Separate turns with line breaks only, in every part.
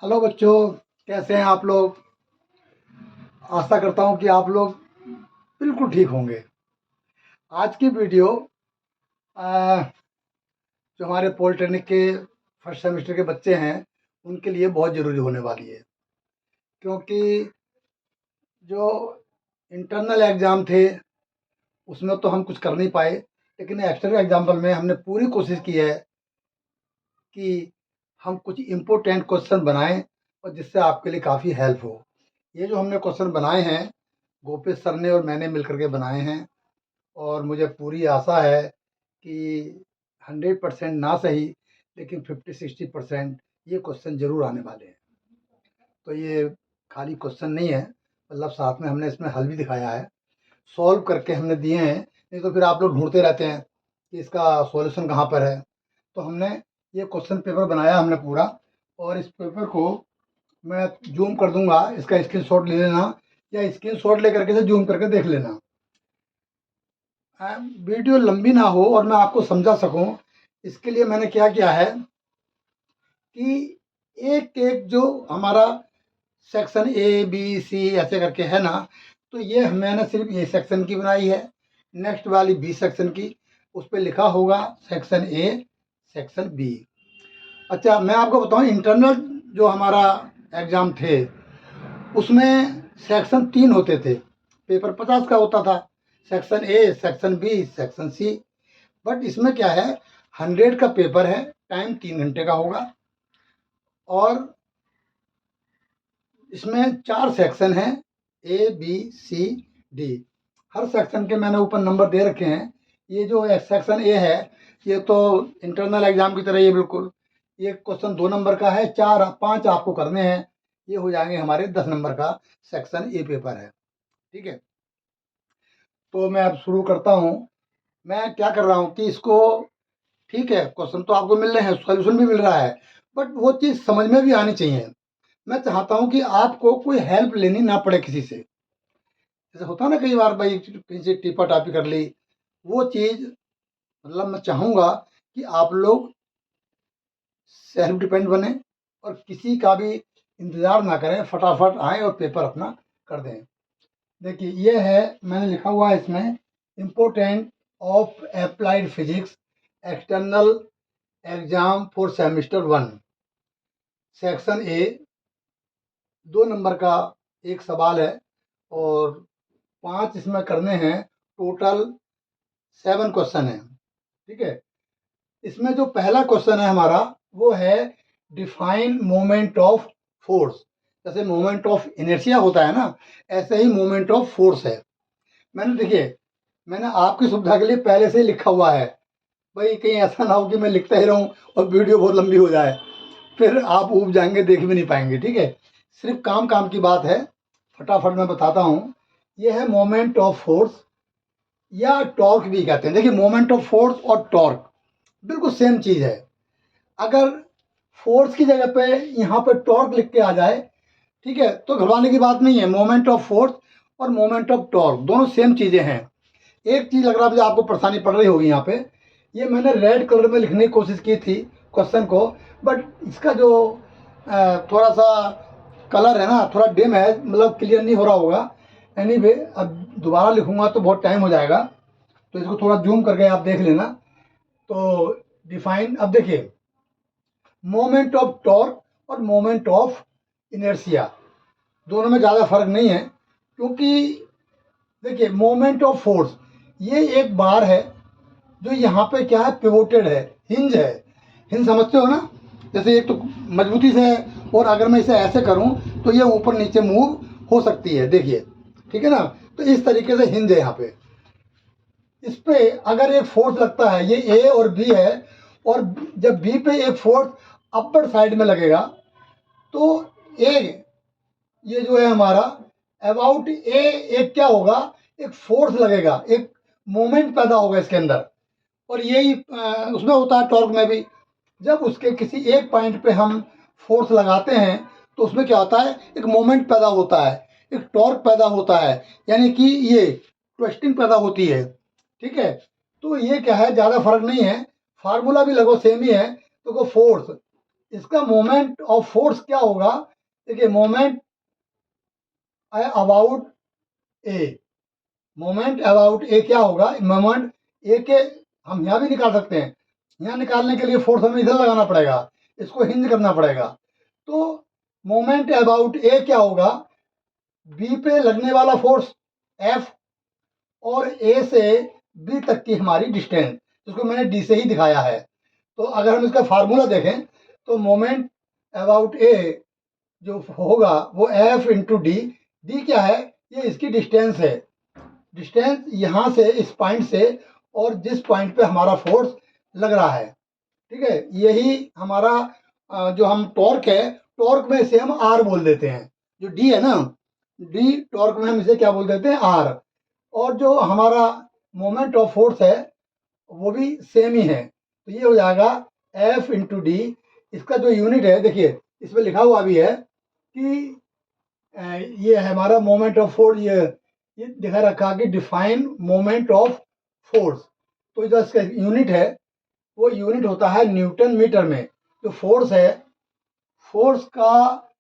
Hello बच्चों, कैसे हैं आप लोग। आशा करता हूं कि आप लोग बिल्कुल ठीक होंगे। आज की वीडियो अ, जो हमारे पॉलिटेक्निक के फर्स्ट सेमेस्टर के बच्चे हैं उनके लिए बहुत ज़रूरी होने वाली है, क्योंकि जो इंटरनल एग्ज़ाम थे उसमें तो हम कुछ कर नहीं पाए, लेकिन एक्सटर्नल एग्जाम्पल में हमने पूरी कोशिश की है कि हम कुछ इम्पोर्टेंट क्वेश्चन बनाएं और जिससे आपके लिए काफ़ी हेल्प हो। ये जो हमने क्वेश्चन बनाए हैं, गोपेश सर ने और मैंने मिलकर के बनाए हैं, और मुझे पूरी आशा है कि 100% ना सही लेकिन 50-60% ये क्वेश्चन ज़रूर आने वाले हैं। तो ये खाली क्वेश्चन नहीं है, मतलब साथ में हमने इसमें हल भी दिखाया है, सॉल्व करके हमने दिए हैं। नहीं तो फिर आप लोग ढूंढते रहते हैं कि इसका सॉल्यूशन कहाँ पर है। तो हमने ये क्वेश्चन पेपर बनाया हमने पूरा, और इस पेपर को मैं जूम कर दूंगा, इसका स्क्रीनशॉट ले लेना या स्क्रीनशॉट लेकर के से जूम करके देख लेना। वीडियो लंबी ना हो और मैं आपको समझा सकूं, इसके लिए मैंने क्या किया है कि एक एक जो हमारा सेक्शन ए बी सी ऐसे करके है ना, तो ये मैंने सिर्फ ए सेक्शन की बनाई है। नेक्स्ट वाली बी सेक्शन की, उस पर लिखा होगा सेक्शन ए सेक्शन बी। अच्छा, मैं आपको बताऊं, इंटरनल जो हमारा एग्ज़ाम थे उसमें सेक्शन 3 होते थे, पेपर 50 का होता था, section A section B section C. But इसमें क्या है, 100 का पेपर है, टाइम 3 घंटे का होगा, और इसमें 4 सेक्शन हैं, ए बी सी डी। हर सेक्शन के मैंने ऊपर नंबर दे रखे हैं। ये जो सेक्शन ए है, ये तो इंटरनल एग्जाम की तरह ये बिल्कुल, ये क्वेश्चन 2 नंबर का है, 4 5 आपको करने हैं, ये हो जाएंगे हमारे 10 नंबर का सेक्शन ए पेपर है। ठीक है, तो मैं अब शुरू करता हूँ। मैं क्या कर रहा हूँ कि इसको, ठीक है, क्वेश्चन तो आपको मिल रहे हैं, सॉल्यूशन भी मिल रहा है, बट वो चीज़ समझ में भी आनी चाहिए। मैं चाहता हूँ कि आपको कोई हेल्प लेनी ना पड़े किसी से। जैसे होता है ना कई बार, भाई किसी से टिपा टापी कर ली, वो चीज़, मतलब मैं चाहूँगा कि आप लोग सेल्फ डिपेंड बने और किसी का भी इंतज़ार ना करें, फटाफट आएँ और पेपर अपना कर दें। देखिए, ये है, मैंने लिखा हुआ है इसमें, important of applied physics external exam for semester 1, section A. 2 number का एक सवाल है और 5 इसमें करने हैं, टोटल 7 क्वेश्चन है। ठीक है, इसमें जो पहला क्वेश्चन है हमारा, वो है डिफाइन मोमेंट ऑफ फोर्स। जैसे मोमेंट ऑफ इनर्शिया होता है ना, ऐसे ही मोमेंट ऑफ फोर्स है। मैंने, देखिए, मैंने आपकी सुविधा के लिए पहले से ही लिखा हुआ है, भाई कहीं ऐसा ना हो कि मैं लिखता ही रहूं और वीडियो बहुत लंबी हो जाए, फिर आप ऊब जाएंगे, देख भी नहीं पाएंगे। ठीक है, सिर्फ काम काम की बात है, फटाफट मैं बताता हूँ। ये है मोमेंट ऑफ फोर्स, या टॉर्क भी कहते हैं। देखिए, मोमेंट ऑफ फोर्स और टॉर्क बिल्कुल सेम चीज़ है। अगर फोर्स की जगह पे यहाँ पे टॉर्क लिख के आ जाए, ठीक है, तो घबराने की बात नहीं है। मोमेंट ऑफ फोर्स और मोमेंट ऑफ टॉर्क दोनों सेम चीज़ें हैं। एक चीज़ लग रहा है मुझे आपको परेशानी पड़ रही होगी यहाँ पे, ये मैंने रेड कलर में लिखने की कोशिश की थी क्वेश्चन को, बट इसका जो थोड़ा सा कलर है ना, थोड़ा डिम है, मतलब क्लियर नहीं हो रहा होगा। एनीवे, अब दोबारा लिखूंगा तो बहुत टाइम हो जाएगा, तो इसको थोड़ा जूम करके आप देख लेना। तो डिफाइन, अब देखिए, मोमेंट ऑफ टॉर्क और मोमेंट ऑफ इनर्शिया दोनों में ज़्यादा फर्क नहीं है, क्योंकि देखिए, मोमेंट ऑफ फोर्स, ये एक बार है जो यहाँ पे क्या है, पिवोटेड है, हिंज है। हिंज समझते हो ना, जैसे एक तो मजबूती से है, और अगर मैं इसे ऐसे करूँ तो ये ऊपर नीचे मूव हो सकती है, देखिए, ठीक है ना। तो इस तरीके से हिंज है यहाँ पे। इस पे अगर एक फोर्स लगता है, ये ए और बी है, और जब बी पे एक फोर्स अपर साइड में लगेगा, तो ए, ये जो है हमारा अबाउट ए, एक क्या होगा, एक फोर्स लगेगा, एक मोमेंट पैदा होगा इसके अंदर। और यही उसमें होता है टॉर्क में भी। जब उसके किसी एक पॉइंट पे हम फोर्स लगाते हैं तो उसमें क्या होता है, एक मोमेंट पैदा होता है, एक टॉर्क पैदा होता है, यानी कि ये ट्विस्टिंग पैदा होती है। ठीक है, तो ये क्या है, ज़्यादा फर्क नहीं है, फार्मूला भी लगभग सेम ही है। तो फोर्स इसका मोमेंट ऑफ फोर्स क्या होगा? देखिए, moment about a, moment about a क्या होगा? मोमेंट ए के हम यहाँ भी निकाल सकते हैं। यहाँ निकालने के लिए फोर्स हमें इधर लगाना पड़ेगा, इसको हिंज करना पड़ेगा। तो मोमेंट अबाउट ए क्या होगा? बी पे लगने वाला फोर्स एफ और ए से बी तक की हमारी डिस्टेंस, जिसको मैंने डी से ही दिखाया है। तो अगर हम इसका फार्मूला देखें तो मोमेंट अबाउट ए जो होगा वो एफ इंटू डी। डी क्या है? ये इसकी डिस्टेंस है, डिस्टेंस यहाँ से इस पॉइंट से और जिस पॉइंट पे हमारा फोर्स लग रहा है, ठीक है, यही हमारा जो हम टॉर्क है, टॉर्क में इसे हम आर बोल देते हैं। जो डी है ना, डी टॉर्क में हम इसे क्या बोल देते हैं? आर। और जो हमारा मोमेंट ऑफ फोर्स है वो भी सेम ही है। तो ये हो जाएगा एफ इंटू डी। इसका जो यूनिट है, देखिए इसमें लिखा हुआ भी है कि ये है हमारा मोमेंट ऑफ फोर्स। ये दिखा रखा कि डिफाइन मोमेंट ऑफ फोर्स। तो जो इसका यूनिट है वो यूनिट होता है न्यूटन मीटर में। जो फोर्स है, फोर्स का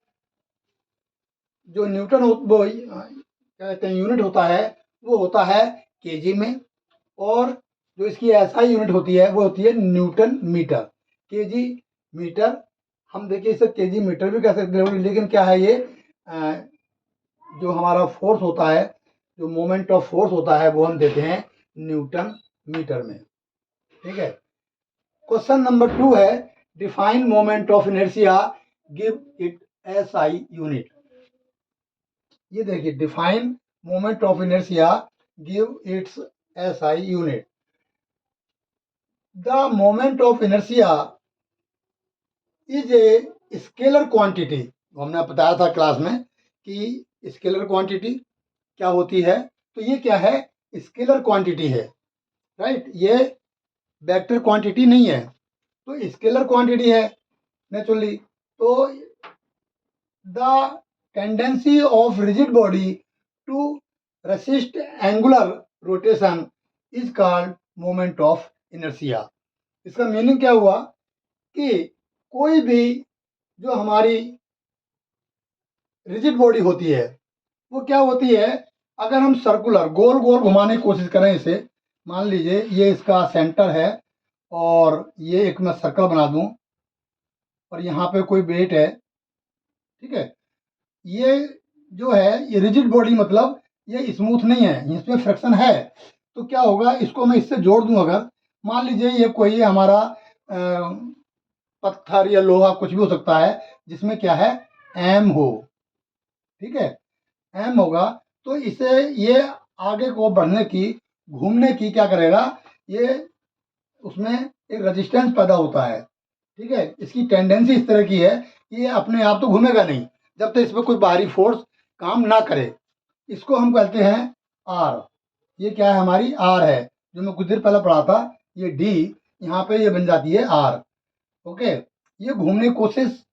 जो न्यूटन वो क्या कहते हैं यूनिट होता है, वो होता है केजी में। और जो इसकी एसआई यूनिट होती है वो होती है न्यूटन मीटर। केजी मीटर, हम देखिए इसे केजी मीटर भी कह सकते हैं, लेकिन क्या है ये जो हमारा फोर्स होता है, जो मोमेंट ऑफ फोर्स होता है, वो हम देते हैं न्यूटन मीटर में। ठीक है। क्वेश्चन नंबर 2 है define moment of inertia, give it SI unit. ये देखिए, define moment of inertia, give its SI unit. The moment of inertia is a scalar quantity. हमने बताया था क्लास में कि स्केलर क्वांटिटी क्या होती है। तो ये क्या है? स्केलर क्वांटिटी है, राइट। ये वेक्टर क्वांटिटी नहीं है, तो स्केलर क्वांटिटी है नेचुरली। तो the tendency of rigid body to resist angular rotation is called moment of inertia. इसका मीनिंग क्या हुआ कि कोई भी जो हमारी रिजिड बॉडी होती है वो क्या होती है? अगर हम सर्कुलर गोल गोल घुमाने की कोशिश करें इसे, मान लीजिए ये इसका सेंटर है और ये एक मैं सर्कल बना दूं और यहाँ पे कोई वेट है, ठीक है। ये जो है ये रिजिड बॉडी, मतलब ये स्मूथ नहीं है, इसमें फ्रिक्शन है। तो क्या होगा? इसको मैं इससे जोड़ दूं, अगर मान लीजिए ये कोई हमारा पत्थर या लोहा कुछ भी हो सकता है जिसमें क्या है? एम हो, ठीक है, एम होगा। तो इसे ये आगे को बढ़ने की, घूमने की क्या करेगा? ये उसमें एक रेजिस्टेंस पैदा होता है, ठीक है। इसकी टेंडेंसी इस तरह की है कि ये अपने आप तो घूमेगा नहीं जब तक इस पर कोई बाहरी फोर्स काम ना करे। इसको हम कहते हैं आर। ये क्या है? हमारी आर है, जो मैं कुछ देर पहले पढ़ा था। ये डी, यहाँ पे ये बन जाती है आर। ओके। ये घूमने की कोशिश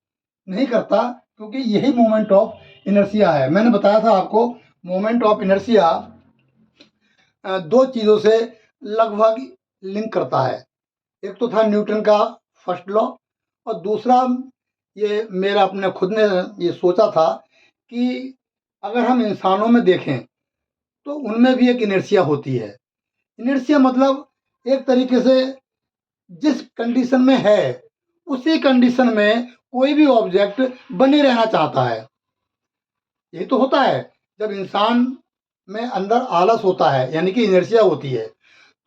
नहीं करता क्योंकि यही मोमेंट ऑफ इनर्शिया है। मैंने बताया था आपको मोमेंट ऑफ इनर्शिया दो चीज़ों से लगभग लिंक करता है। एक तो था न्यूटन का फर्स्ट लॉ, और दूसरा ये मेरा अपने खुद ने ये सोचा था कि अगर हम इंसानों में देखें तो उनमें भी एक इनर्शिया होती है। इनर्शिया मतलब एक तरीके से जिस कंडीशन में है उसी कंडीशन में कोई भी ऑब्जेक्ट बने रहना चाहता है। यही तो होता है जब इंसान में अंदर आलस होता है, यानी कि इनर्शिया होती है,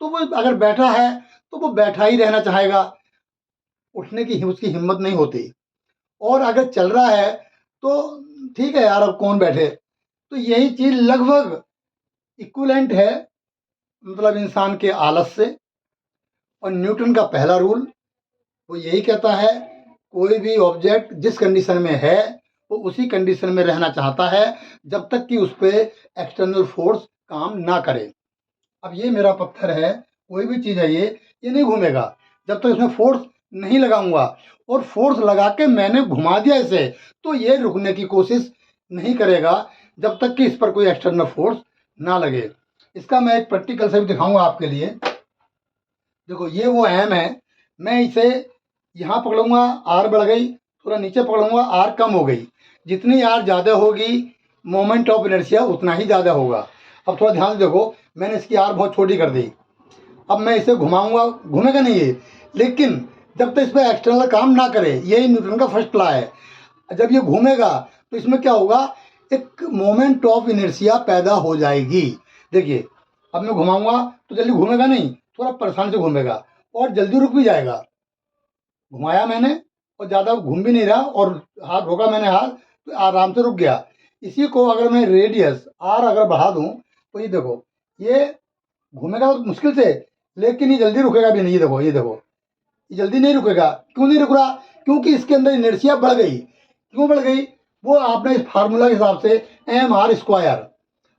तो वो अगर बैठा है तो वो बैठा ही रहना चाहेगा, उठने की उसकी हिम्मत नहीं होती। और अगर चल रहा है तो ठीक है यार, अब कौन बैठे। तो यही चीज लगभग इक्विवेलेंट है, मतलब इंसान के आलस से। और न्यूटन का पहला रूल वो यही कहता है कोई भी ऑब्जेक्ट जिस कंडीशन में है वो उसी कंडीशन में रहना चाहता है जब तक कि उस पर एक्सटर्नल फोर्स काम ना करे। अब ये मेरा पत्थर है, कोई भी चीज़ है, ये नहीं घूमेगा जब तक इसमें फोर्स नहीं लगाऊंगा। और फोर्स लगा के मैंने घुमा दिया इसे, तो ये रुकने की कोशिश नहीं करेगा जब तक कि इस पर कोई एक्सटर्नल फोर्स ना लगे। इसका मैं एक प्रैक्टिकल से भी दिखाऊंगा आपके लिए। देखो, ये वो एम है, मैं इसे यहाँ पकड़ूंगा आर बढ़ गई, थोड़ा नीचे पकड़ूंगा आर कम हो गई। जितनी आर ज़्यादा होगी मोमेंट ऑफ इनर्शिया उतना ही ज़्यादा होगा। अब थोड़ा ध्यान से देखो, मैंने इसकी आर बहुत छोटी कर दी। अब मैं इसे घुमाऊंगा, घूमेगा नहीं ये, लेकिन जब तक इस पर एक्सटर्नल काम ना करे, यही न्यूटन का फर्स्ट लॉ है। जब ये घूमेगा तो इसमें क्या होगा, एक मोमेंट ऑफ इनर्शिया पैदा हो जाएगी। देखिए अब मैं घुमाऊंगा तो जल्दी घूमेगा नहीं, थोड़ा परेशान से घूमेगा और जल्दी रुक भी जाएगा। घुमाया मैंने और ज़्यादा घूम भी नहीं रहा, और हाथ रोका मैंने, हाथ तो आराम से रुक गया। इसी को अगर मैं रेडियस आर अगर बढ़ा दूं तो ये देखो, ये घूमेगा तो मुश्किल से, लेकिन ये जल्दी रुकेगा भी नहीं। ये देखो ये जल्दी नहीं रुकेगा। क्यों नहीं रुक रहा? क्योंकि इसके अंदर इनर्शिया बढ़ गई। क्यों बढ़ गई? वो आपने इस फार्मूला के हिसाब से एम आर स्क्वायर,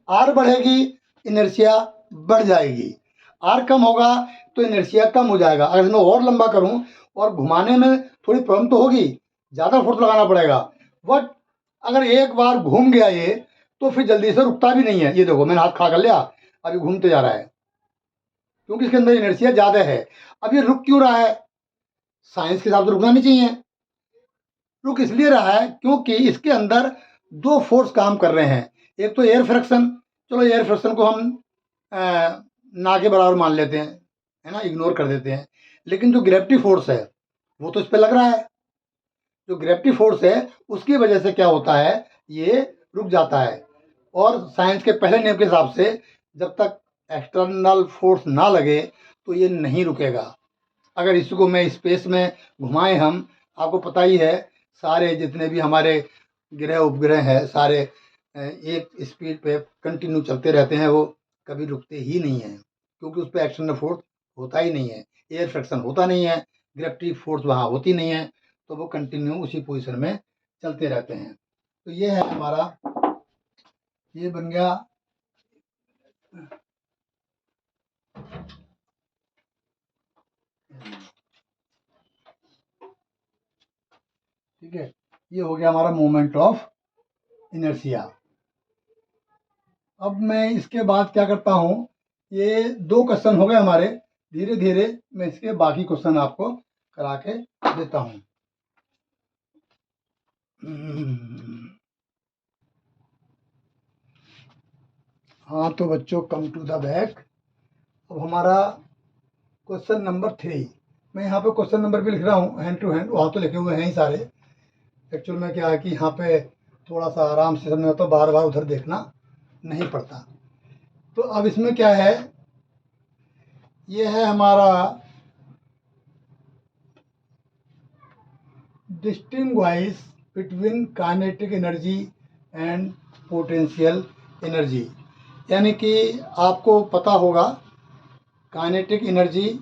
आर बढ़ेगी इनर्शिया बढ़ जाएगी, आर कम होगा तो इनर्शिया कम हो जाएगा। अगर मैं और लंबा करूं और घुमाने में थोड़ी प्रॉब्लम तो होगी, ज़्यादा फोर्स लगाना पड़ेगा, बट अगर एक बार घूम गया ये तो फिर जल्दी से रुकता भी नहीं है। ये देखो मैंने हाथ खड़ा कर लिया, अभी घूमते जा रहा है, क्योंकि इसके अंदर इनर्शिया ज़्यादा है। अब ये रुक क्यों रहा है? साइंस के हिसाब से रुकना नहीं चाहिए। रुक इसलिए रहा है क्योंकि इसके अंदर दो फोर्स काम कर रहे हैं। एक तो एयर फ्रिक्शन, चलो एयर फ्रिक्शन को हम ना के बराबर मान लेते हैं, है ना, इग्नोर कर देते हैं। लेकिन जो ग्रेविटी फोर्स है वो तो इस पर लग रहा है। जो ग्रेविटी फोर्स है उसकी वजह से क्या होता है, ये रुक जाता है। और साइंस के पहले नियम के हिसाब से जब तक एक्सटर्नल फोर्स ना लगे तो ये नहीं रुकेगा। अगर इसको मैं स्पेस में घुमाएं, हम आपको पता ही है सारे जितने भी हमारे ग्रह उपग्रह हैं सारे एक स्पीड पे कंटिन्यू चलते रहते हैं, वो कभी रुकते ही नहीं हैं, क्योंकि उस पर एक्सटर्नल फोर्स होता ही नहीं है, एयर फ्रिक्शन होता नहीं है, ग्रेविटी फोर्स वहाँ होती नहीं है, तो वो कंटिन्यू उसी पोजीशन में चलते रहते हैं। तो ये है हमारा, ये बन गया ठीक है, ये हो गया हमारा मोमेंट ऑफ इनर्शिया। अब मैं इसके बाद क्या करता हूँ, ये दो क्वेश्चन हो गए हमारे, धीरे धीरे मैं इसके बाकी क्वेश्चन आपको करा के देता हूँ। हाँ तो बच्चों, कम टू द बैक। अब हमारा क्वेश्चन नंबर 3, मैं यहाँ पे क्वेश्चन नंबर भी लिख रहा हूँ हैंड टू हैंड, वहाँ तो लिखे हुए हैं ही सारे। एक्चुअल में क्या है कि यहाँ पे थोड़ा सा आराम से समझना, तो बार बार उधर देखना नहीं पड़ता। तो अब इसमें क्या है, ये है हमारा distinguish between kinetic energy and potential energy. यानी कि आपको पता होगा काइनेटिक एनर्जी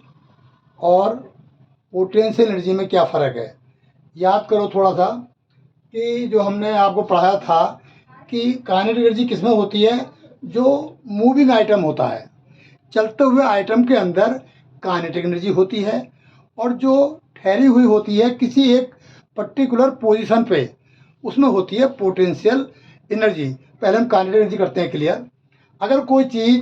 और पोटेंशियल एनर्जी में क्या फ़र्क है। याद करो थोड़ा सा कि जो हमने आपको पढ़ाया था कि काइनेटिक एनर्जी किसमें होती है, जो मूविंग आइटम होता है, चलते हुए आइटम के अंदर काइनेटिक एनर्जी होती है, और जो ठहरी हुई होती है किसी एक पर्टिकुलर पोजीशन पे, उसमें होती है पोटेंशियल एनर्जी। पहले हम काइनेटिक एनर्जी करते हैं क्लियर। अगर कोई चीज़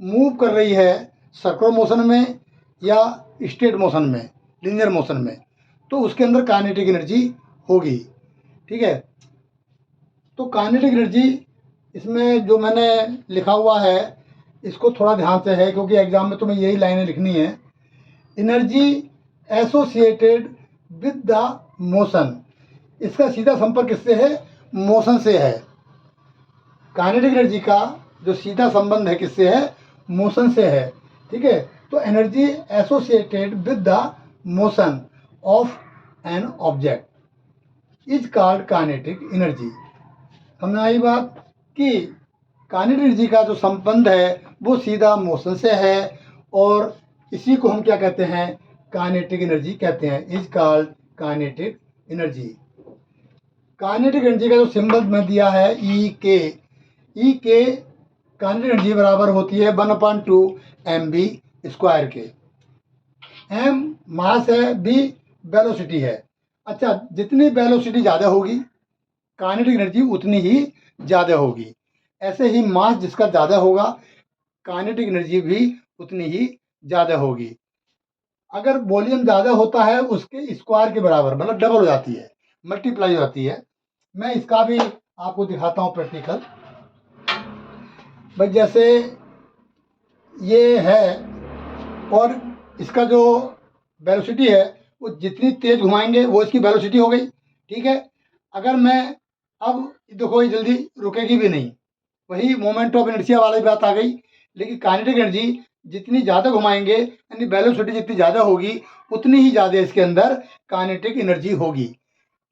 मूव कर रही है सर्कुलर मोशन में या स्ट्रेट मोशन में, लिनियर मोशन में, तो उसके अंदर काइनेटिक एनर्जी होगी। ठीक है, तो काइनेटिक एनर्जी इसमें जो मैंने लिखा हुआ है इसको थोड़ा ध्यान से है, क्योंकि एग्जाम में तुम्हें यही लाइनें लिखनी है। Energy associated with the motion, इसका सीधा संपर्क किससे है? मोशन से है। काइनेटिक एनर्जी का जो सीधा संबंध है किससे है? मोशन से है। ठीक है, तो energy associated with the motion of an object is called kinetic energy. हमने आई बात कि काइनेटिक एनर्जी का जो संबंध है वो सीधा मोशन से है, और इसी को हम क्या कहते हैं? काइनेटिक एनर्जी कहते हैं, is called kinetic energy. Kinetic energy का जो सिंबल में दिया है ई के, ई के काइनेटिक एनर्जी बराबर होती है 1/2 mv स्क्वायर के। m मास है, b वेलोसिटी है। अच्छा, जितनी वेलोसिटी ज़्यादा होगी काइनेटिक एनर्जी उतनी ही ज़्यादा होगी। ऐसे ही मास जिसका ज़्यादा होगा काइनेटिक एनर्जी भी उतनी ही ज़्यादा होगी। अगर वॉल्यूम ज़्यादा होता है उसके स्क्वायर के बराबर, मतलब डबल हो जाती है, मल्टीप्लाई हो जाती है। मैं इसका भी आपको दिखाता हूँ प्रैक्टिकल। भाई जैसे ये है और इसका जो वेलोसिटी है वो जितनी तेज घुमाएंगे वो इसकी वेलोसिटी हो गई, ठीक है। अगर मैं अब देखो ये जल्दी रुकेगी भी नहीं, वही मोमेंट ऑफ इनर्शिया वाली बात आ गई। लेकिन काइनेटिक एनर्जी जितनी ज़्यादा घुमाएंगे यानी वेलोसिटी जितनी ज़्यादा होगी उतनी ही ज़्यादा इसके अंदर काइनेटिक एनर्जी होगी,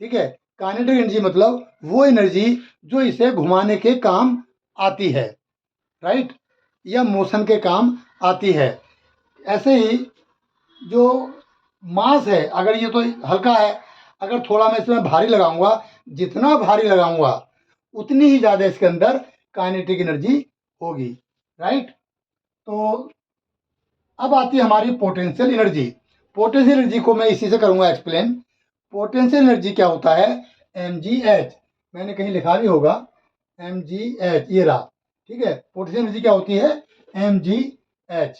ठीक है। काइनेटिक एनर्जी मतलब वो एनर्जी जो इसे घुमाने के काम आती है, राइट, या मोशन के काम आती है। ऐसे ही जो मास है, अगर ये तो हल्का है, अगर थोड़ा मैं इसमें भारी लगाऊंगा, जितना भारी लगाऊंगा उतनी ही ज़्यादा इसके अंदर काइनेटिक एनर्जी होगी, राइट। तो अब आती है हमारी पोटेंशियल एनर्जी। पोटेंशियल एनर्जी को मैं इसी से करूंगा एक्सप्लेन। पोटेंशियल एनर्जी क्या होता है, mgh, मैंने कहीं लिखा भी होगा mgh, ये रहा, ठीक है। पोटेंशियल एनर्जी क्या होती है, mgh।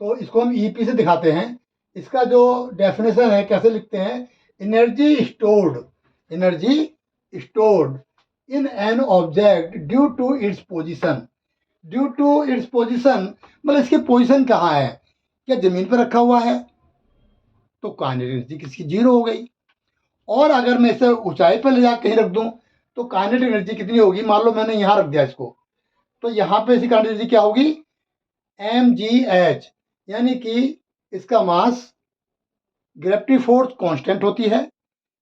तो इसको हम ईपी से दिखाते हैं। इसका जो डेफिनेशन है कैसे लिखते हैं, energy stored in an object due to its position. Due to its position मतलब इसकी पोजिशन कहाँ है, क्या जमीन पर रखा हुआ है, तो काइनेटिक एनर्जी किसकी जीरो हो गई। और अगर मैं इसे ऊंचाई पर ले जाकर कहीं रख दूं तो काइनेटिक एनर्जी कितनी होगी, मान लो मैंने यहाँ रख दिया इसको, तो यहाँ पे इसकी काइनेटिक एनर्जी क्या होगी, mgh, यानी कि इसका मास, ग्रेविटी फोर्स कांस्टेंट होती है,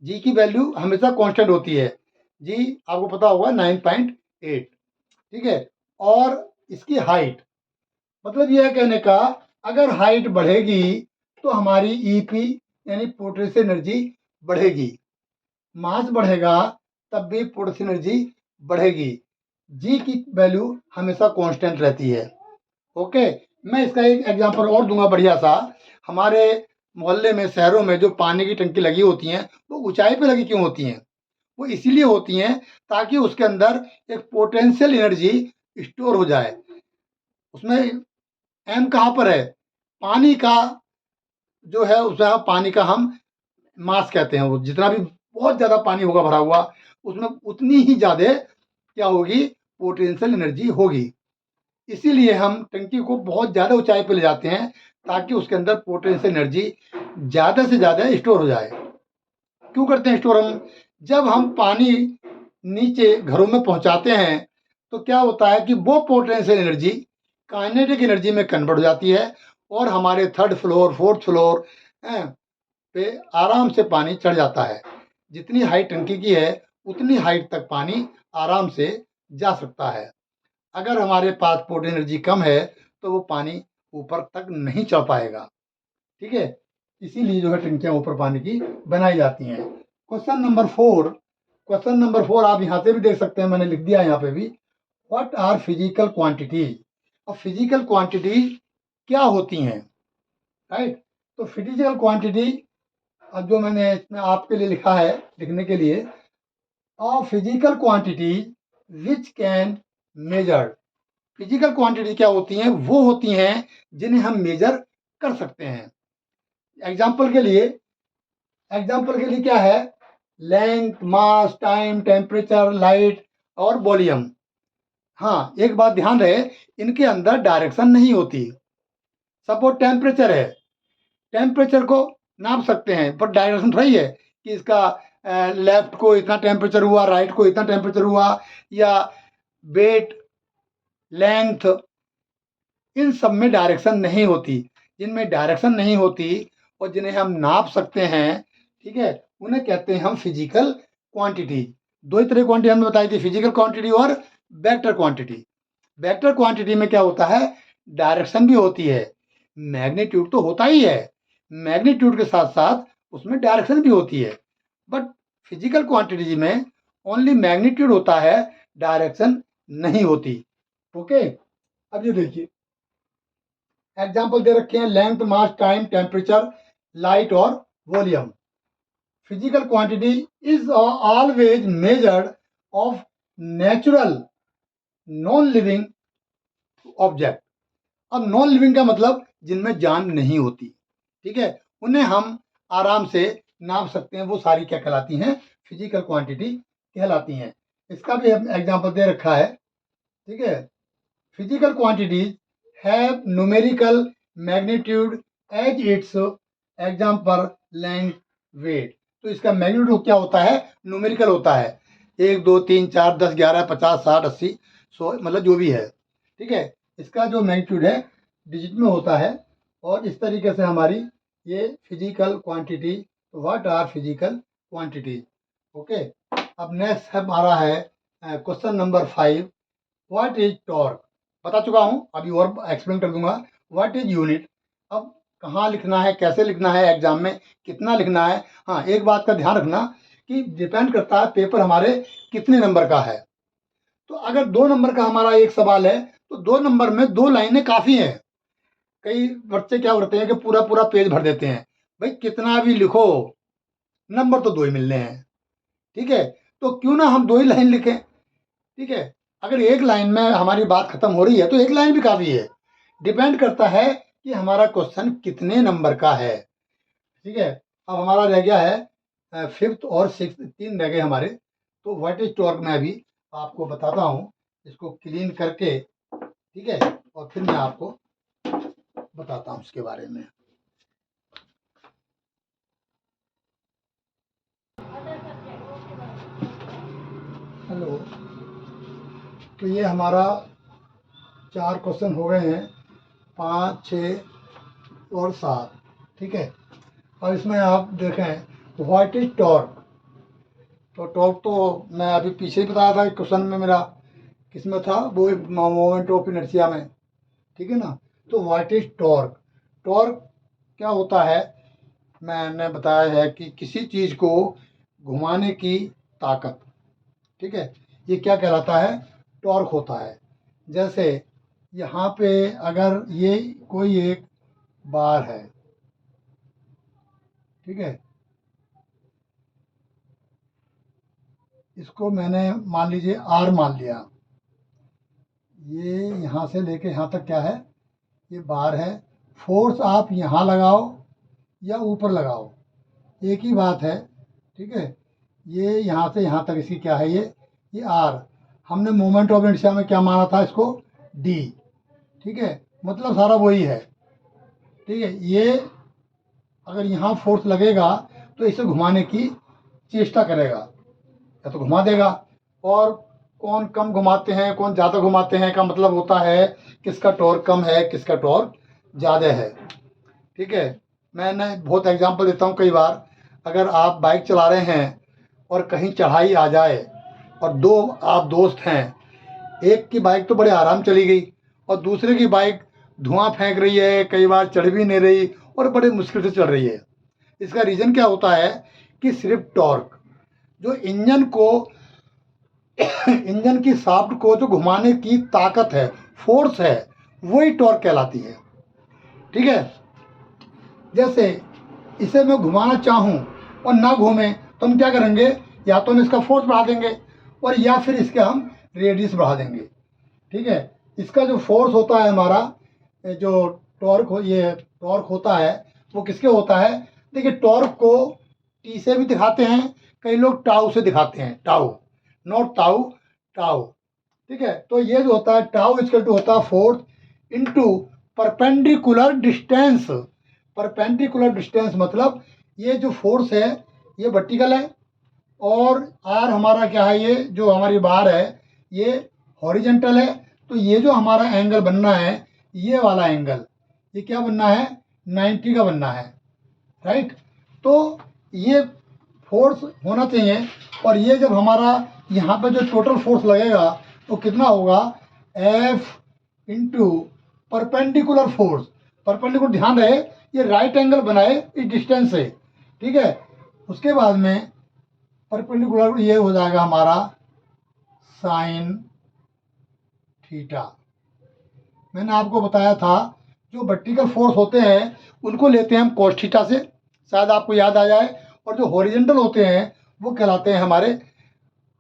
जी की वैल्यू हमेशा कांस्टेंट होती है, जी आपको पता होगा 9.8, ठीक है। और इसकी हाइट, मतलब यह कहने का अगर हाइट बढ़ेगी तो हमारी ईपी यानी पोटेंशियल एनर्जी बढ़ेगी, मास बढ़ेगा तब भी पोटेंशियल एनर्जी बढ़ेगी, जी की वैल्यू हमेशा कांस्टेंट रहती है, ओके। मैं इसका एक एग्जांपल और दूंगा बढ़िया सा। हमारे मोहल्ले में, शहरों में जो पानी की टंकी लगी होती हैं वो ऊंचाई पे लगी क्यों होती हैं, वो इसीलिए होती हैं ताकि उसके अंदर एक पोटेंशियल एनर्जी स्टोर हो जाए। उसमें एम कहाँ पर है, पानी का जो है, उसमें पानी का हम मास कहते हैं, वो जितना भी बहुत ज़्यादा पानी होगा भरा हुआ उसमें उतनी ही ज़्यादा क्या होगी, पोटेंशियल एनर्जी होगी। इसीलिए हम टंकी को बहुत ज़्यादा ऊंचाई पर ले जाते हैं ताकि उसके अंदर पोटेंशियल एनर्जी ज़्यादा से ज़्यादा स्टोर हो जाए। क्यों करते हैं स्टोर हम, जब हम पानी नीचे घरों में पहुंचाते हैं तो क्या होता है कि वो पोटेंशियल एनर्जी काइनेटिक एनर्जी में कन्वर्ट हो जाती है और हमारे थर्ड फ्लोर, फोर्थ फ्लोर पे आराम से पानी चढ़ जाता है। जितनी हाइट टंकी की है उतनी हाइट तक पानी आराम से जा सकता है। अगर हमारे पास पोटेंशियल एनर्जी कम है तो वो पानी ऊपर तक नहीं चढ़ पाएगा, ठीक है। इसीलिए जो है टंकियां ऊपर पानी की बनाई जाती हैं। क्वेश्चन नंबर 4 आप यहाँ से भी देख सकते हैं, मैंने लिख दिया यहाँ पे भी। What are physical quantity. अब फिजिकल क्वांटिटी क्या होती हैं, राइट। तो फिजिकल क्वांटिटी, अब जो मैंने इसमें आपके लिए लिखा है लिखने के लिए, physical quantity which can measure. Physical quantity क्या होती हैं, वो होती हैं जिन्हें हम मेजर कर सकते हैं। एग्जाम्पल के लिए क्या है, लेंथ, मास, टाइम, टेम्परेचर, लाइट और वॉल्यूम। हाँ, एक बात ध्यान रहे, इनके अंदर डायरेक्शन नहीं होती। सपोज टेम्परेचर है, टेम्परेचर को नाप सकते हैं पर डायरेक्शन थोड़ी है कि इसका लेफ्ट को इतना टेम्परेचर हुआ, राइट को इतना टेम्परेचर हुआ, या वेट, लेंथ, इन सब में डायरेक्शन नहीं होती। जिनमें डायरेक्शन नहीं होती और जिन्हें हम नाप सकते हैं, ठीक है, उन्हें कहते हैं हम फिजिकल क्वांटिटी। दो ही तरह की क्वांटिटी हमने बताई थी, फिजिकल क्वांटिटी और वेक्टर क्वांटिटी। वेक्टर क्वांटिटी में क्या होता है, डायरेक्शन भी होती है, मैग्नीट्यूड तो होता ही है, मैग्नीट्यूड के साथ साथ उसमें डायरेक्शन भी होती है। बट फिजिकल क्वांटिटी में ओनली मैग्नीट्यूड होता है, डायरेक्शन नहीं होती, ओके। अब ये देखिए एग्जाम्पल दे रखे हैं, लेंथ, मास, टाइम, टेम्परेचर, लाइट और volume. Physical quantity is always measured of natural non living object. अब नॉन लिविंग का मतलब जिनमें जान नहीं होती, ठीक है, उन्हें हम आराम से नाप सकते हैं। वो सारी क्या कहलाती हैं? फिजिकल क्वांटिटी कहलाती हैं। इसका भी एग्जाम्पल दे रखा है। ठीक है, physical quantities have numerical magnitude as its example length weight. तो इसका मैग्नीट्यूड क्या होता है? न्यूमेरिकल होता है। 1 2 3 4 10 11 50 60 80 100, मतलब जो भी है। ठीक है, इसका जो मैग्नीट्यूड है डिजिट में होता है। और इस तरीके से हमारी ये physical quantity. What are physical quantities? Okay, अब नेक्स्ट हमारा है question number 5। What is torque? बता चुका हूँ, अभी और एक्सप्लेन कर दूंगा। What is unit? अब कहाँ लिखना है, कैसे लिखना है, एग्जाम में कितना लिखना है। हाँ, एक बात का ध्यान रखना कि डिपेंड करता है पेपर हमारे कितने नंबर का है। तो अगर 2 नंबर का हमारा एक सवाल है तो 2 नंबर में 2 लाइनें काफ़ी हैं। कई बच्चे क्या करते हैं कि पूरा पूरा पेज भर देते हैं। भाई कितना भी लिखो, नंबर तो 2 ही मिलने हैं। ठीक है, तो क्यों ना हम 2 ही लाइन लिखें। ठीक है, अगर एक लाइन में हमारी बात खत्म हो रही है तो एक लाइन भी काफ़ी है। डिपेंड करता है कि हमारा क्वेश्चन कितने नंबर का है। ठीक है, अब हमारा रह गया है 5th और 6th, 3 रह गए हमारे। तो व्हाट इज टॉर्क मैं अभी आपको बताता हूँ, इसको क्लीन करके। ठीक है, और फिर मैं आपको बताता हूँ इसके बारे में। हेलो, तो ये हमारा 4 क्वेश्चन हो गए हैं, 5 6 और 7। ठीक है, और इसमें आप देखें व्हाट इज टॉर्क। तो टॉर्क तो मैं अभी पीछे ही बताया था क्वेश्चन में मेरा, किसमें था वो, मोमेंट ऑफ इनर्शिया में। ठीक है ना, तो व्हाट इज टॉर्क? टॉर्क क्या होता है? मैंने बताया है कि किसी चीज़ को घुमाने की ताकत। ठीक है, ये क्या कहलाता है? टॉर्क होता है। जैसे यहाँ पे अगर ये कोई एक बार है, ठीक है, इसको मैंने मान लीजिए आर मान लिया। ये यहाँ से लेके यहाँ तक क्या है? ये बार है। फोर्स आप यहाँ लगाओ या ऊपर लगाओ, एक ही बात है। ठीक है, ये यहाँ से यहाँ तक इसकी क्या है? ये आर। हमने मोमेंट ऑफ इनर्शिया में क्या माना था इसको? डी। ठीक है, मतलब सारा वही है। ठीक है, ये अगर यहाँ फोर्स लगेगा तो इसे घुमाने की चेष्टा करेगा, या तो घुमा देगा। और कौन कम घुमाते हैं कौन ज़्यादा घुमाते हैं का मतलब होता है किसका टॉर्क कम है किसका टॉर्क ज़्यादा है। ठीक है, मैंने बहुत एग्जांपल देता हूँ। कई बार अगर आप बाइक चला रहे हैं और कहीं चढ़ाई आ जाए और 2 आप दोस्त हैं, एक की बाइक तो बड़े आराम चली गई और दूसरे की बाइक धुआं फेंक रही है, कई बार चढ़ भी नहीं रही और बड़े मुश्किल से चढ़ रही है। इसका रीज़न क्या होता है कि सिर्फ टॉर्क, जो इंजन की शाफ्ट को जो घुमाने की ताकत है, फोर्स है, वही टॉर्क कहलाती है। ठीक है, जैसे इसे मैं घुमाना चाहूँ और ना घूमे तो हम क्या करेंगे? या तो हम इसका फोर्स बढ़ा देंगे और या फिर इसके हम रेडियस बढ़ा देंगे। ठीक है, इसका जो फोर्स होता है हमारा, जो ये टॉर्क होता है वो किसके होता है? देखिए, टॉर्क को टी से भी दिखाते हैं, कई लोग टाउ से दिखाते हैं। Tau, not tau, tau. ठीक है, तो ये जो होता है टाउ इक्वल टू होता है force into perpendicular distance. Perpendicular distance मतलब ये जो फोर्स है ये वर्टिकल है और आर हमारा क्या है? ये जो हमारी बार है ये हॉरिजेंटल है। तो ये जो हमारा एंगल बनना है, ये वाला एंगल, ये क्या बनना है? 90 का बनना है। राइट, तो ये फोर्स होना चाहिए। और ये जब हमारा यहाँ पे जो टोटल फोर्स लगेगा तो कितना होगा? F into perpendicular force. Perpendicular, ध्यान रहे ये राइट एंगल बनाए इस डिस्टेंस से। ठीक है, उसके बाद में परपेंडिकुलर ये हो जाएगा हमारा साइन थीटा। मैंने आपको बताया था जो वर्टिकल फोर्स होते हैं उनको लेते हैं हम cos थीटा से, शायद आपको याद आ जाए। और जो हॉरिजेंटल होते हैं वो कहलाते हैं हमारे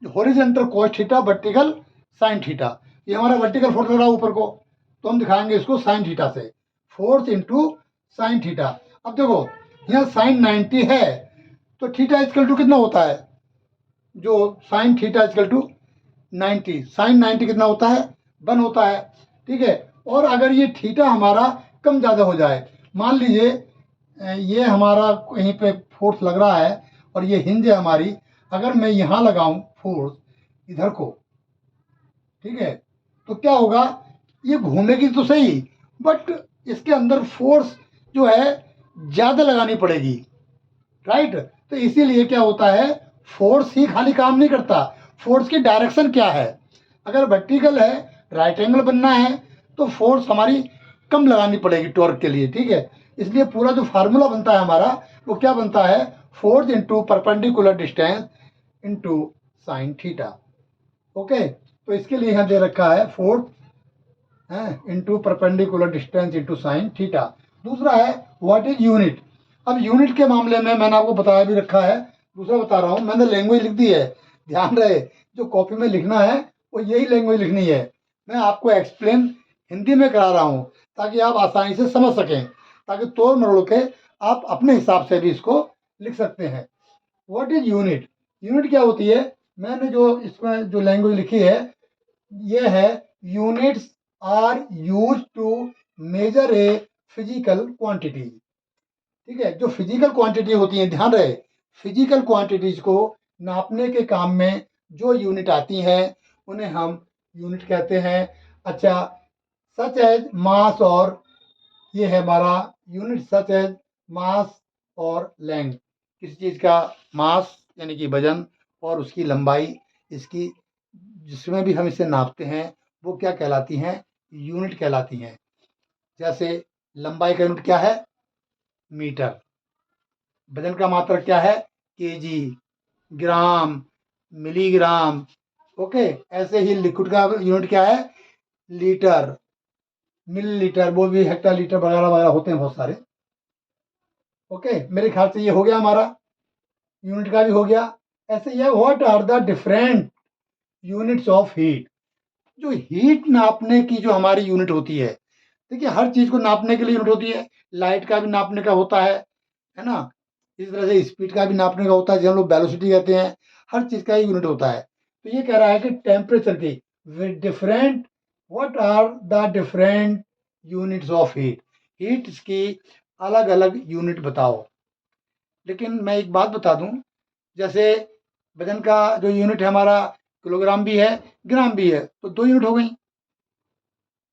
horizontal cos theta, vertical sine theta. ये हमारा वर्टिकल फोर्स लग रहा है ऊपर को, तो हम दिखाएंगे इसको साइन थीटा से। Force into sine theta. अब देखो यहाँ साइन 90 है तो थीटा इक्वल टू कितना होता है, जो sine theta equal to 90, sine 90 कितना होता है 1 होता है, ठीक है। और अगर ये थीटा हमारा कम ज़्यादा हो जाए, मान लीजिए ये हमारा कहीं पे फोर्स लग रहा है और ये हिंज है हमारी, अगर मैं यहाँ लगाऊं फोर्स इधर को, ठीक है, तो क्या होगा, ये घूमेगी तो सही बट इसके अंदर फोर्स जो है ज़्यादा लगानी पड़ेगी, राइट। तो इसीलिए क्या होता है, फोर्स ही खाली काम नहीं करता, फोर्स की डायरेक्शन क्या है। अगर वर्टिकल है, राइट एंगल बनना है तो फोर्स हमारी कम लगानी पड़ेगी टॉर्क के लिए, ठीक है। इसलिए पूरा जो फार्मूला बनता है हमारा वो क्या बनता है, force into perpendicular distance into sine theta. Okay, तो इसके लिए यहाँ दे रखा है force into perpendicular distance into sine theta. दूसरा है व्हाट इज यूनिट। अब यूनिट के मामले में मैंने आपको बताया भी रखा है, दूसरा बता रहा हूँ, मैंने लैंग्वेज लिख दी है, ध्यान रहे जो कॉपी में लिखना है वो यही लैंग्वेज लिखनी है। मैं आपको एक्सप्लेन हिंदी में करा रहा हूँ ताकि आप आसानी से समझ सकें, ताकि तोड़ मरोड़ के आप अपने हिसाब से भी इसको लिख सकते हैं। व्हाट इज यूनिट, यूनिट क्या होती है, मैंने जो इसमें जो लैंग्वेज लिखी है ये है, units are used to measure a physical quantity, ठीक है। जो फिजिकल क्वांटिटी होती है, ध्यान रहे, फिजिकल क्वांटिटीज को नापने के काम में जो यूनिट आती हैं उन्हें हम यूनिट कहते हैं। अच्छा, सच एज मास, और ये है हमारा यूनिट सच एज मास और लेंथ, किसी चीज़ का मास यानी कि वजन और उसकी लंबाई, इसकी जिसमें भी हम इसे नापते हैं वो क्या कहलाती हैं, यूनिट कहलाती हैं। जैसे लंबाई का यूनिट क्या है, मीटर, वजन का मात्रक क्या है, केजी, ग्राम, मिलीग्राम, ओके। ऐसे ही लिक्विड का यूनिट क्या है, लीटर, मिलीलीटर, वो भी हेक्टालीटर वगैरह वगैरह होते हैं बहुत सारे। ओके, मेरे ख्याल से ये हो गया हमारा, यूनिट का भी हो गया। ऐसे ये what are the different units of heat, जो हीट नापने की जो हमारी यूनिट होती है, देखिए हर चीज़ को नापने के लिए यूनिट होती है, लाइट का भी नापने का होता है ना, इस तरह से स्पीड का भी नापने का होता है, जिसे हम लोग वेलोसिटी कहते हैं, हर चीज़ का यूनिट होता है। तो ये कह रहा है कि टेम्परेचर की different, what are the different units of heat, heat की अलग अलग यूनिट बताओ। लेकिन मैं एक बात बता दूं, जैसे वजन का जो यूनिट है हमारा किलोग्राम भी है, ग्राम भी है, तो 2 यूनिट हो गई।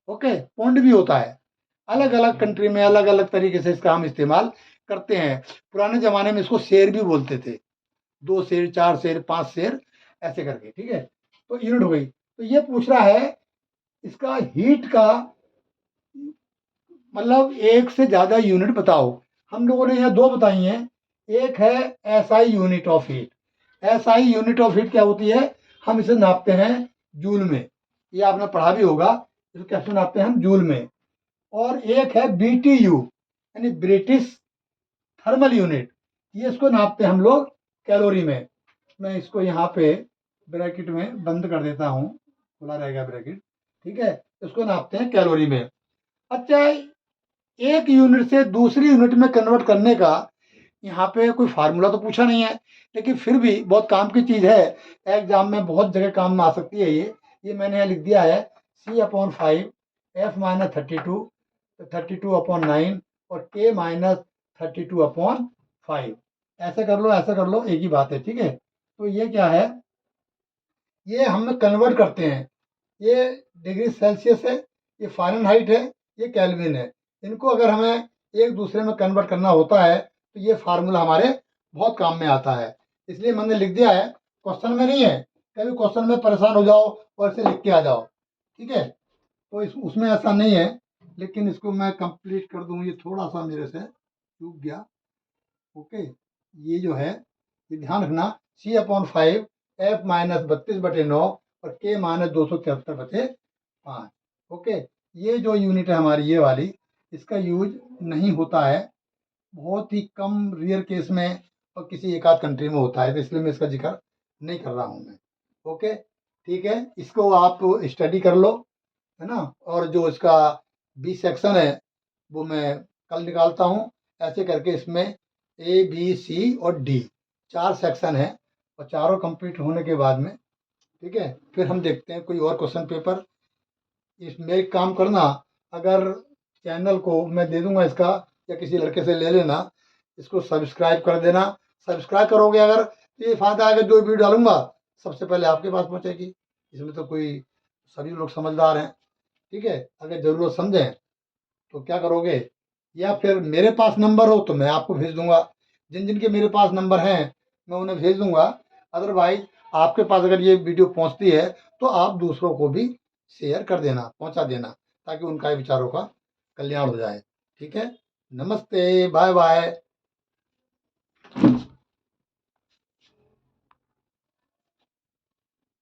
ओके, पौंड भी होता है, अलग अलग कंट्री में अलग अलग तरीके से इसका हम इस्तेमाल करते हैं। पुराने ज़माने में इसको शेर भी बोलते थे, 2 शेर, 4 शेर, 5 शेर, ऐसे करके, ठीक है। तो यूनिट हो गई। तो ये पूछ रहा है इसका हीट का मतलब एक से ज़्यादा यूनिट बताओ। हम लोगों ने यहाँ 2 बताई हैं, एक है SI unit of heat. SI unit of heat क्या होती है, हम इसे नापते हैं जूल में, ये आपने पढ़ा भी होगा, इसको कैसे नापते हैं हम, जूल में। और एक है बीटीयू यानी ब्रिटिश थर्मल यूनिट, ये इसको नापते हैं हम लोग कैलोरी में। मैं इसको यहाँ पे ब्रैकेट में बंद कर देता हूँ, खुला रहेगा ब्रैकेट, ठीक है। इसको नापते हैं कैलोरी में। अच्छा, एक यूनिट से दूसरी यूनिट में कन्वर्ट करने का यहाँ पे कोई फार्मूला तो पूछा नहीं है, लेकिन फिर भी बहुत काम की चीज़ है, एग्जाम में बहुत जगह काम में आ सकती है ये मैंने यहाँ लिख दिया है, C/5 F-32 32/9 और K-32/5, ऐसे कर लो ऐसे कर लो, एक ही बात है, ठीक है। तो ये क्या है, ये हम कन्वर्ट करते हैं, ये डिग्री सेल्सियस है, ये फ़ारेनहाइट है, ये केल्विन है। इनको अगर हमें एक दूसरे में कन्वर्ट करना होता है तो ये फार्मूला हमारे बहुत काम में आता है, इसलिए मैंने लिख दिया है, क्वेश्चन में नहीं है, कभी क्वेश्चन में परेशान हो जाओ और इसे लिख के आ जाओ, ठीक है। तो उसमें ऐसा नहीं है, लेकिन इसको मैं कंप्लीट कर दूँ, ये थोड़ा सा मेरे से चूक गया। ओके, ये जो है ये ध्यान रखना, C/5 F-32/9 और K-273/5। ओके, ये जो यूनिट है हमारी ये वाली, इसका यूज नहीं होता है, बहुत ही कम रेयर केस में और किसी एक आध कंट्री में होता है, तो इसलिए मैं इसका जिक्र नहीं कर रहा हूँ मैं। ओके, ठीक है, इसको आप स्टडी कर लो, है ना। और जो इसका बी सेक्शन है वो मैं कल निकालता हूँ, ऐसे करके इसमें ए बी सी और डी 4 सेक्शन है और चारों कंप्लीट होने के बाद में, ठीक है, फिर हम देखते हैं कोई और क्वेश्चन पेपर। इसमें एक काम करना, अगर चैनल को मैं दे दूंगा इसका, या किसी लड़के से ले लेना, इसको सब्सक्राइब कर देना। सब्सक्राइब करोगे अगर तो ये फायदा है कि जो वीडियो डालूंगा सबसे पहले आपके पास पहुंचेगी। इसमें तो कोई, सभी लोग समझदार हैं, ठीक है। अगर ज़रूरत समझें तो क्या करोगे, या फिर मेरे पास नंबर हो तो मैं आपको भेज दूंगा, जिन जिनके मेरे पास नंबर हैं मैं उन्हें भेज दूंगा। अदरवाइज आपके पास अगर ये वीडियो पहुंचती है तो आप दूसरों को भी शेयर कर देना, पहुंचा देना, ताकि उनका ही विचारों का कल्याण हो जाए। ठीक है, नमस्ते, बाय बाय।